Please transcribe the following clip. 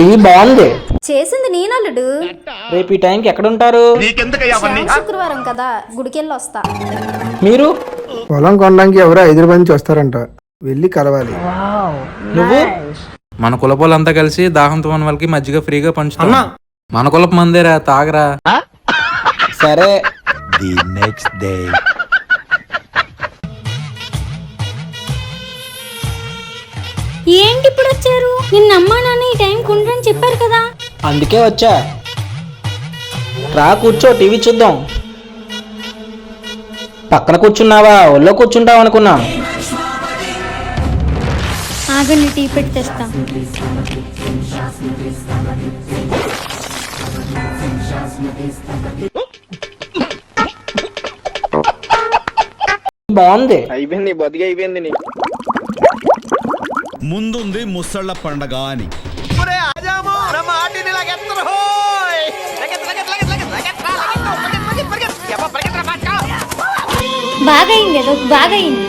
Tea బాగుంది. చేసింది నేనల్లుడు. రేపు ఈ టైంకి ఎక్కడ ఉంటారు? శుక్రవారం కదా, గుడికెళ్ళి వస్తా. మీరు? పొలం కొనడానికి ఎవరో 5 రూపాయల నుంచి వస్తారంట, వెళ్ళి కలవాలి. నువ్వు? మన కులపోలంతా కలిసి దాహంతో ఉన్న వాళ్ళకి మజ్జిగ ఫ్రీగా పంచుతాం. మన కులపు మందేరా, తాగరా. సరే. The next day. ఏంటి ఇప్పుడు వచ్చారు? నిన్న అమ్మా నాన్న ఈ టైంకి ఉండని చెప్పారు కదా. అందుకే వచ్చా. రా కూర్చో, టీవీ చూద్దాం. పక్కన కూర్చున్నావా, ఒళ్ళో కూర్చుంటావు అనుకున్నా. ఆగండి, టీ పెట్టి తెస్తా. బాగుంది. అయిపోయింది, బతికి అయిపోయింది. ముందుంది ముసళ్ళ పండగ అని. బాగా అయింది, బాగా అయింది.